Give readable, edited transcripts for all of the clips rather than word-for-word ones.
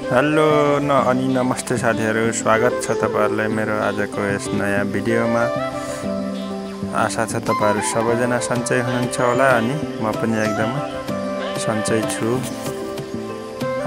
Hello अनि नमस्ते साथीहरू, स्वागत छ तपाईहरुलाई मेरो आजको यस नयाँ भिडियोमा। आशा छ तपाईहरु सबैजना सन्चै हुनुहुन्छ होला अनि म पनि एकदम सन्चै छु।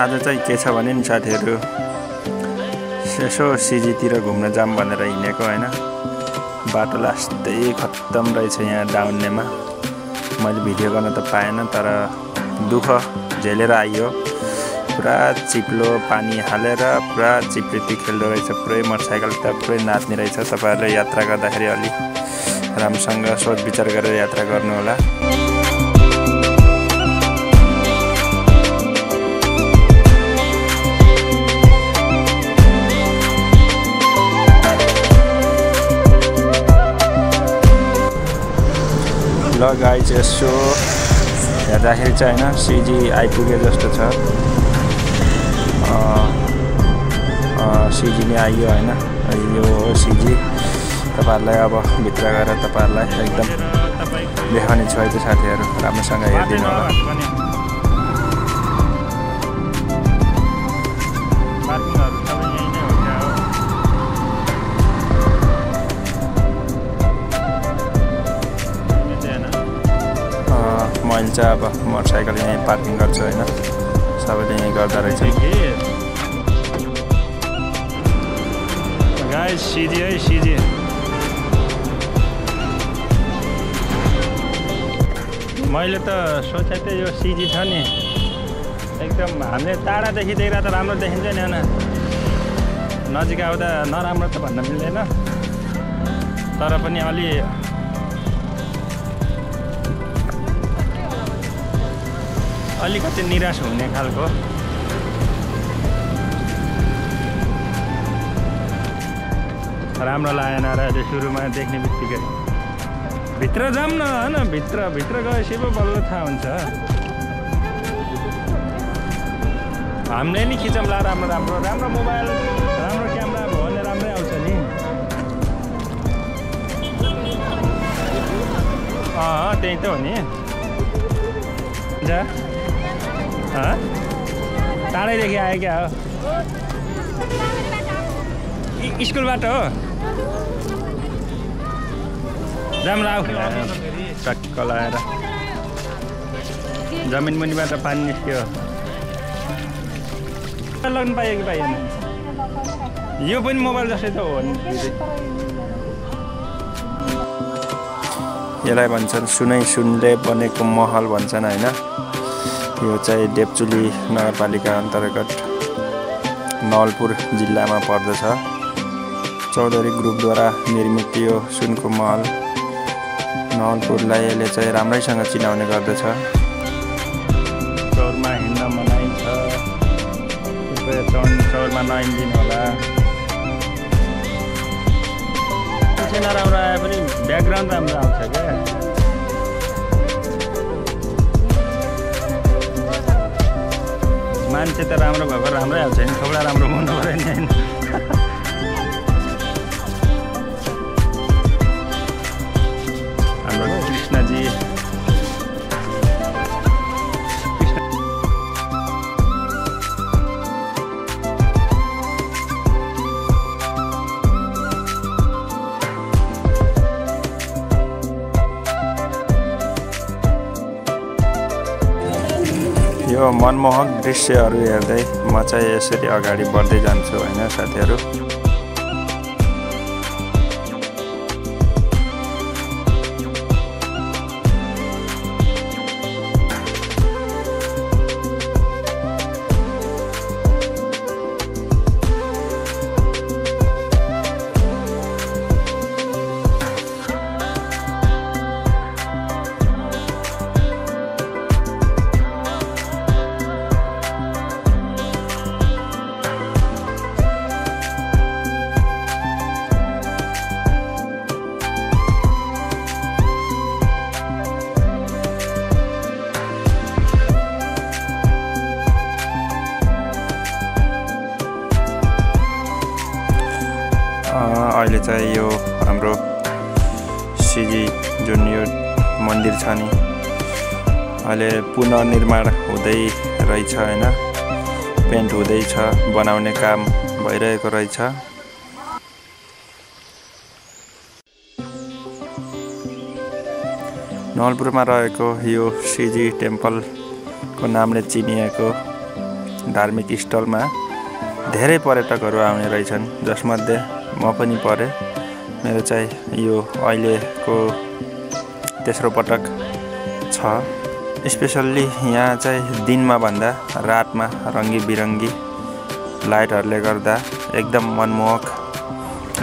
आज चाहिँ के छ भने नि साथीहरू, यसो सिजी तिर घुम्न जाम भनेर हिँडेको हैन। बाटो लास्टै खत्तम रहेछ यहाँ डाउनेमा। मैले भिडियो गर्न त पाएन, तर दुःख झेलेर आइयो। पुरा चिप्लो पानी हालेर पुरा चिप्लिती खेल्दो रहेछ। पुरै मोटरसाइकल त पुरै नाच्ने रहेछ। तपाईहरुले यात्रा गर्दाखेरि अलि राम्रोसँग सोच विचार गरेर यात्रा गर्नु होला। ल गाइज, यसो हेर्दाखेरि चाहिँ हैन सिजी आइपुगे जस्तो छ। सिजी नै आइयो हैन। यो हो सिजी। तपाईहरुलाई अब भित्र गएर तपाईहरुलाई एकदम देखाउने छु है त साथीहरु, राम्रोसँग हेर्दिनु होला। मैले चाहिँ अब मोटरसाइकल यहीँ पार्किङ गर्छु हैन। सबैले यहीँ गर्दा रहेछ। गाइस, सिजी है सिजी। मैले त सोचेको थिएँ यो सिजी छ नि एकदम हामीले टाढादेखि देख्दा त राम्रो देखिन्छ नि हैन। नजिक आउँदा नराम्रो त भन्न मिल्दैन, तर पनि अलि अलिकति निराश हुने खालको। राम्रो लागेन र सुरुमा देख्ने बित्तिकै। भित्र जाऊँ न हैन, भित्र गएपछि पो बल्ल थाहा हुन्छ। हामीले नि खिचौँ ला राम्रो मोबाइल, राम्रो क्यामेरा भयो भने राम्रै आउँछ नि। त्यही त हो नि। जा टाढैदेखि आयो क्या हो, स्कुलबाट हो। जाम लाऊ चक्क लगाएर जमिन मुनिबाट पानी निस्क्यो। लग्न पाइयो कि पाइएन? यो पनि मोबाइल जस्तै त हो नि। यसलाई भन्छन् सुनले बनेको महल भन्छन् हैन। यो चाहिँ डेप्चुली नगरपालिका अन्तर्गत नवलपुर जिल्लामा पर्दछ। चौधरी ग्रुपद्वारा निर्मित यो सुनको महल नवलपुरलाई यसले चाहिँ राम्रैसँग चिनाउने गर्दछ। चौरमा हिँड्न मनाइ छ। चौरमा नहिँडिदिनु होला। पछि नराम्रो आए पनि ब्याकग्राउन्ड राम्रो आउँछ क्या। मान्छे त राम्रो भएको राम्रै आउँछ नि, थोडा राम्रो हुनु पऱ्यो नि हैन। हाम्रो कृष्णजी यो मनमोहक दृश्यहरू हेर्दै म चाहिँ यसरी अगाडि बढ्दै जान्छु हैन साथीहरू। अहिले चाहिँ यो हाम्रो सिजी जुन यो मन्दिर छ नि, अहिले पुनर्निर्माण हुँदै रहेछ हैन। पेन्ट हुँदैछ, बनाउने काम भइरहेको रहेछ। नवलपुरमा रहेको यो शिवजी टेम्पलको नामले चिनिएको धार्मिक स्थलमा धेरै पर्यटकहरू आउने रहेछन्, जसमध्ये म पनि परे। मेरो चाहिँ यो अहिलेको तेस्रो पटक छ। स्पेसल्ली यहाँ चाहिँ दिनमा भन्दा रातमा रङ्गी बिरङ्गी लाइटहरूले गर्दा एकदम मनमोहक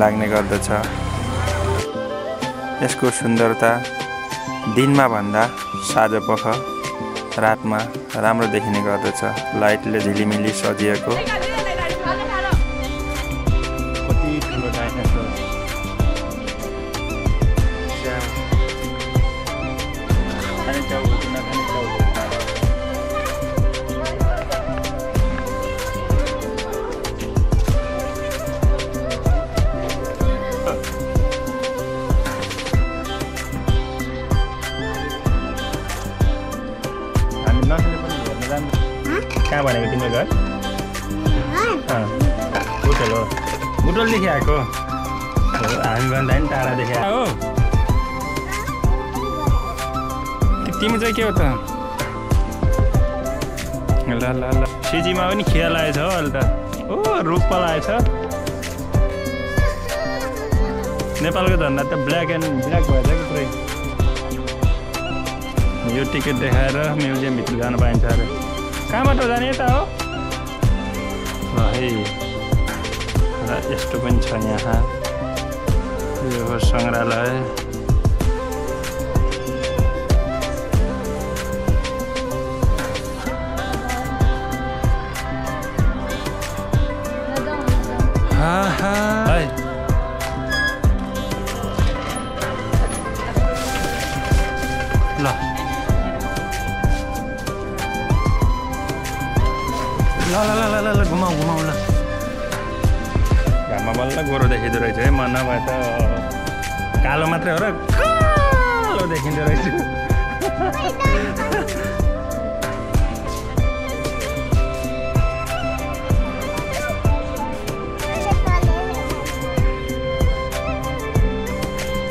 लाग्ने गर्दछ। यसको सुन्दरता दिनमा भन्दा साँझपख रातमा राम्रो देखिने गर्दछ। लाइटले झिलिमिली सजिएको। कति ठुलो डाइनासोर। कहाँ भनेको तिम्रो घर? बुटोल हो। बुटोलदेखि आएको हो। हामी भन्दा पनि टाढादेखि आएको हो। तिमी चाहिँ के हो त? ल ल ल सिजीमा पनि खिया लागेछ हो अहिले त। ओ रुख पलाएछ। नेपालको धन्दा त ब्ल्याक भएछ कि पुरै। यो टिकट देखाएर म्युजियमभित्र जानु पाइन्छ अरे। कहाँबाट जाने यता हो? ल है र यस्तो पनि छ यहाँ। यो हो सङ्ग्रहालय। ल ल ल ल ल घुमाऊ घुमाऊ ल। घाममा बल्ल गोरो देखिँदो रहेछ है। म नभए त कालो मात्रै हो र कालो देखिँदो रहेछ।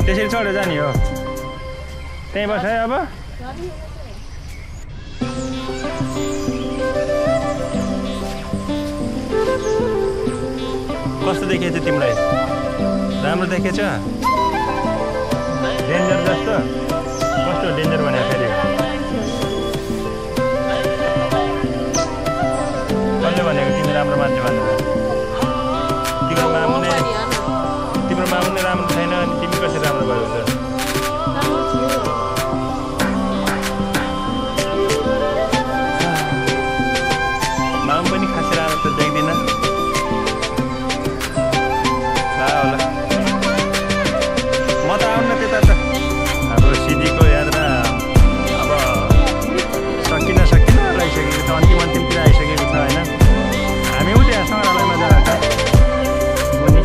त्यसरी चढेर जाने हो। त्यहीँ बस है अब। कस्तो देखेछ तिमीलाई? राम्रो देखेछ? डेन्जर जस्तो? कस्तो डेन्जर भने फेरि? कसले भनेको तिमी राम्रो मान्छे भनेर? तिम्रो मामुले राम्रो छैन अनि तिमी कसरी राम्रो भयो त? मामु पनि खासै राम्रो त देख्दिनँ। म त आउन त्यता त अब सिजीको यात्रा अब सकिन रहिसकेको छ। अन्तिमतिर आइसकेको छ होइन। हामी उठ्यो यहाँ सङ्ग्रहालयमा जाँदा छ मुनि।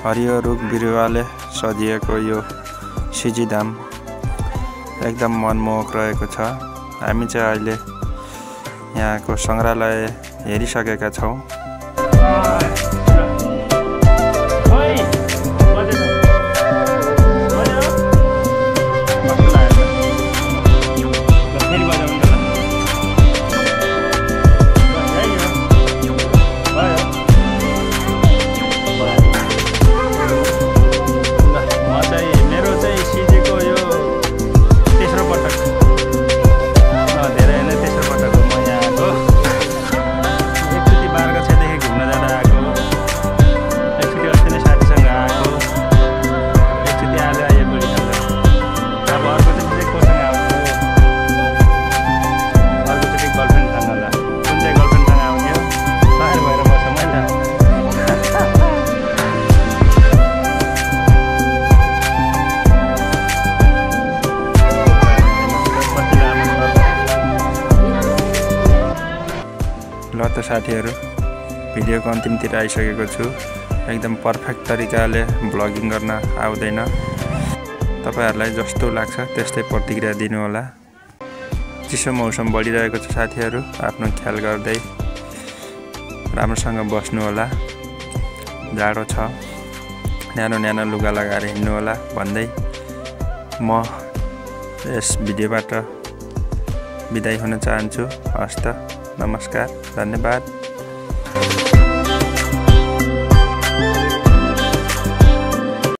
हरियो रुख बिरुवाले सजिएको यो शिजी धाम एकदम मनमोहक रहेको छ। हामी चाहिँ अहिले यहाँको सङ्ग्रहालय हेरिसकेका छौँ। त साथीहरु भिडियोको अन्तिमतिर आइसकेको छु। एकदम पर्फेक्ट तरिकाले ब्लगिङ गर्न आउँदैन। तपाईहरुलाई जस्तो लाग्छ त्यस्तै प्रतिक्रिया दिनु होला। चिसो मौसम बढिरहेको छ साथीहरु, आफ्नो ख्याल गर्दै राम्रोसँग बस्नु होला। जाडो छ, न्यानो लुगा लगाएर हिँड्नु होला भन्दै म यस भिडियोबाट बिदाई हुन चाहन्छु। हस्त, नमस्कार, धन्यवाद।